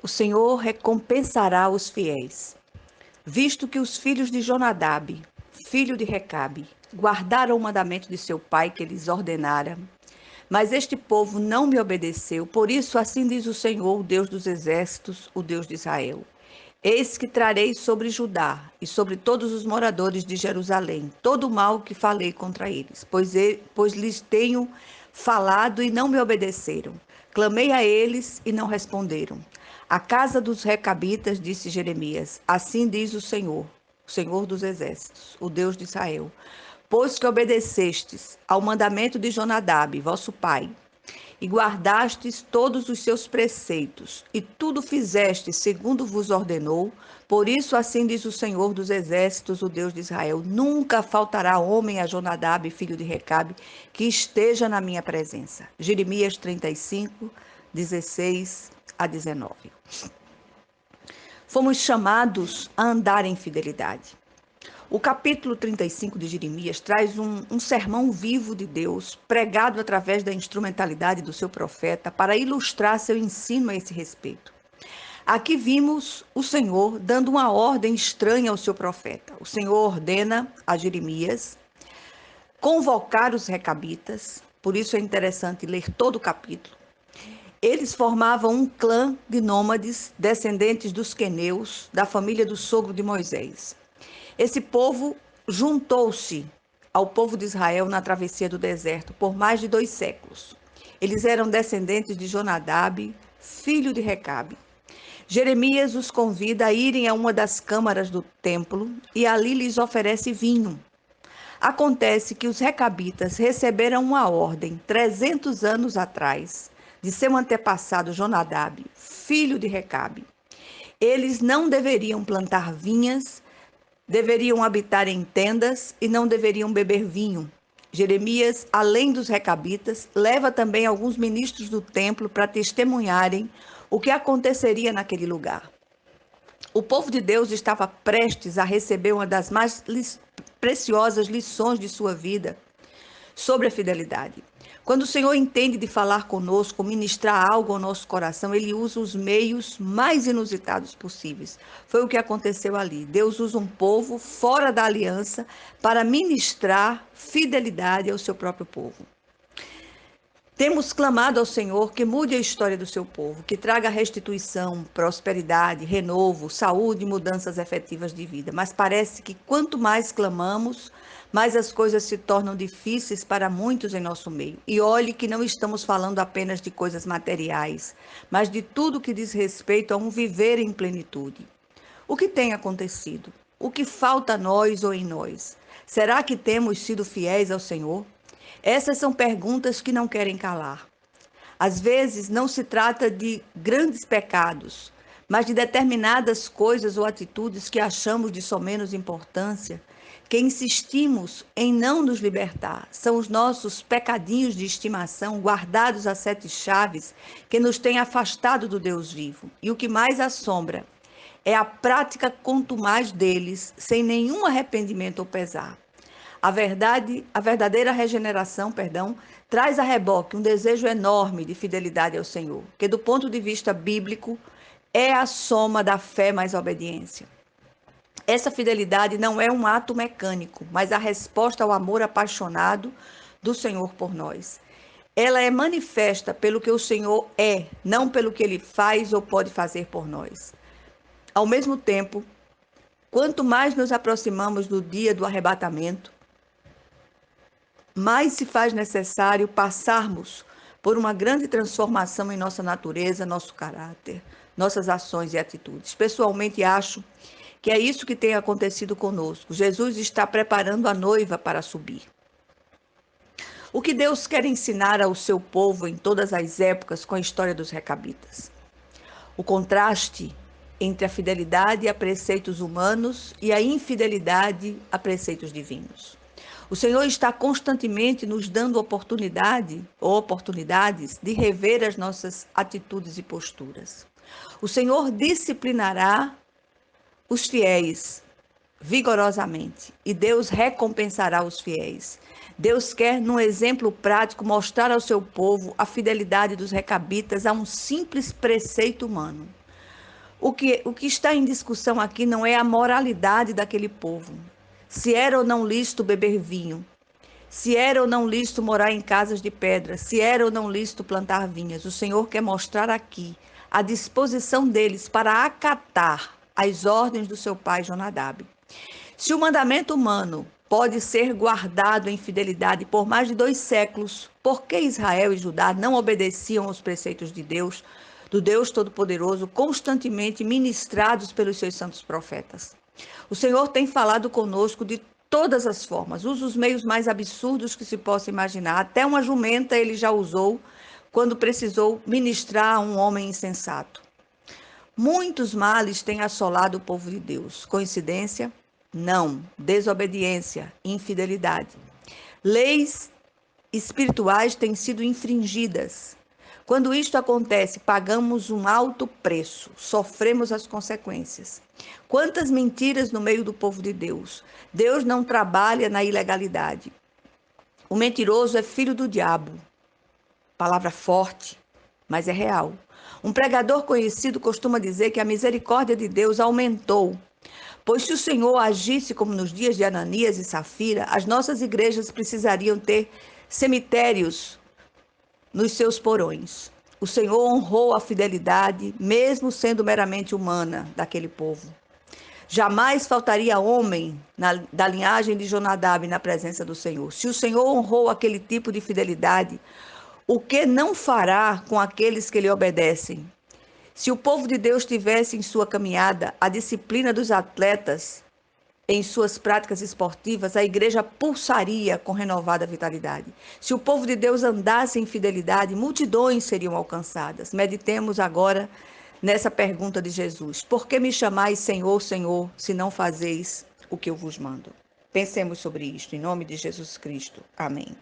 O Senhor recompensará os fiéis, visto que os filhos de Jonadab, filho de Recabe, guardaram o mandamento de seu pai que lhes ordenara. Mas este povo não me obedeceu, por isso assim diz o Senhor, o Deus dos exércitos, o Deus de Israel. Eis que trarei sobre Judá e sobre todos os moradores de Jerusalém todo o mal que falei contra eles, pois lhes tenho falado e não me obedeceram. Clamei a eles e não responderam. A casa dos recabitas, disse Jeremias, assim diz o Senhor dos exércitos, o Deus de Israel. Pois que obedecestes ao mandamento de Jonadab, vosso pai, e guardastes todos os seus preceitos, e tudo fizestes segundo vos ordenou, por isso assim diz o Senhor dos exércitos, o Deus de Israel, nunca faltará homem a Jonadab, filho de Recabe, que esteja na minha presença. Jeremias 35, 16 a 19. Fomos chamados a andar em fidelidade. O capítulo 35 de Jeremias traz um sermão vivo de Deus, pregado através da instrumentalidade do seu profeta, para ilustrar seu ensino a esse respeito. Aqui vimos o Senhor dando uma ordem estranha ao seu profeta. O Senhor ordena a Jeremias convocar os recabitas, por isso é interessante ler todo o capítulo. Eles formavam um clã de nômades, descendentes dos queneus, da família do sogro de Moisés. Esse povo juntou-se ao povo de Israel na travessia do deserto por mais de 2 séculos. Eles eram descendentes de Jonadab, filho de Recabe. Jeremias os convida a irem a uma das câmaras do templo e ali lhes oferece vinho. Acontece que os recabitas receberam uma ordem 300 anos atrás de seu antepassado Jonadab, filho de Recabe. Eles não deveriam plantar vinhas, deveriam habitar em tendas e não deveriam beber vinho. Jeremias, além dos recabitas, leva também alguns ministros do templo para testemunharem o que aconteceria naquele lugar. O povo de Deus estava prestes a receber uma das mais preciosas lições de sua vida sobre a fidelidade. Quando o Senhor entende de falar conosco, ministrar algo ao nosso coração, Ele usa os meios mais inusitados possíveis. Foi o que aconteceu ali. Deus usa um povo fora da aliança para ministrar fidelidade ao seu próprio povo. Temos clamado ao Senhor que mude a história do seu povo, que traga restituição, prosperidade, renovo, saúde e mudanças efetivas de vida. Mas parece que quanto mais clamamos, mais as coisas se tornam difíceis para muitos em nosso meio. E olhe que não estamos falando apenas de coisas materiais, mas de tudo que diz respeito a um viver em plenitude. O que tem acontecido? O que falta a nós ou em nós? Será que temos sido fiéis ao Senhor? Essas são perguntas que não querem calar. Às vezes, não se trata de grandes pecados, mas de determinadas coisas ou atitudes que achamos de somenos importância, que insistimos em não nos libertar. São os nossos pecadinhos de estimação, guardados a 7 chaves, que nos têm afastado do Deus vivo. E o que mais assombra é a prática contumaz deles, sem nenhum arrependimento ou pesar. A verdadeira regeneração, traz a reboque um desejo enorme de fidelidade ao Senhor, que do ponto de vista bíblico é a soma da fé mais a obediência. Essa fidelidade não é um ato mecânico, mas a resposta ao amor apaixonado do Senhor por nós. Ela é manifesta pelo que o Senhor é, não pelo que Ele faz ou pode fazer por nós. Ao mesmo tempo, quanto mais nos aproximamos do dia do arrebatamento, mais se faz necessário passarmos por uma grande transformação em nossa natureza, nosso caráter, nossas ações e atitudes. Pessoalmente, acho que é isso que tem acontecido conosco. Jesus está preparando a noiva para subir. O que Deus quer ensinar ao seu povo em todas as épocas com a história dos recabitas? O contraste entre a fidelidade a preceitos humanos e a infidelidade a preceitos divinos. O Senhor está constantemente nos dando oportunidades de rever as nossas atitudes e posturas. O Senhor disciplinará os fiéis vigorosamente e Deus recompensará os fiéis. Deus quer, num exemplo prático, mostrar ao seu povo a fidelidade dos recabitas a um simples preceito humano. O que está em discussão aqui não é a moralidade daquele povo. Se era ou não lícito beber vinho, se era ou não lícito morar em casas de pedra, se era ou não lícito plantar vinhas. O Senhor quer mostrar aqui a disposição deles para acatar as ordens do seu pai Jonadab. Se o mandamento humano pode ser guardado em fidelidade por mais de 2 séculos, por que Israel e Judá não obedeciam aos preceitos de Deus, do Deus Todo-Poderoso, constantemente ministrados pelos seus santos profetas? O Senhor tem falado conosco de todas as formas, usa os meios mais absurdos que se possa imaginar. Até uma jumenta ele já usou quando precisou ministrar a um homem insensato. Muitos males têm assolado o povo de Deus. Coincidência? Não. Desobediência, infidelidade. Leis espirituais têm sido infringidas. Quando isto acontece, pagamos um alto preço, sofremos as consequências. Quantas mentiras no meio do povo de Deus. Deus não trabalha na ilegalidade. O mentiroso é filho do diabo. Palavra forte, mas é real. Um pregador conhecido costuma dizer que a misericórdia de Deus aumentou, pois se o Senhor agisse como nos dias de Ananias e Safira, as nossas igrejas precisariam ter cemitérios nos seus porões. O Senhor honrou a fidelidade, mesmo sendo meramente humana, daquele povo. Jamais faltaria homem da linhagem de Jonadab na presença do Senhor. Se o Senhor honrou aquele tipo de fidelidade, o que não fará com aqueles que lhe obedecem? Se o povo de Deus tivesse em sua caminhada a disciplina dos atletas em suas práticas esportivas, a igreja pulsaria com renovada vitalidade. Se o povo de Deus andasse em fidelidade, multidões seriam alcançadas. Meditemos agora nessa pergunta de Jesus: por que me chamais Senhor, Senhor, se não fazeis o que eu vos mando? Pensemos sobre isto, em nome de Jesus Cristo. Amém.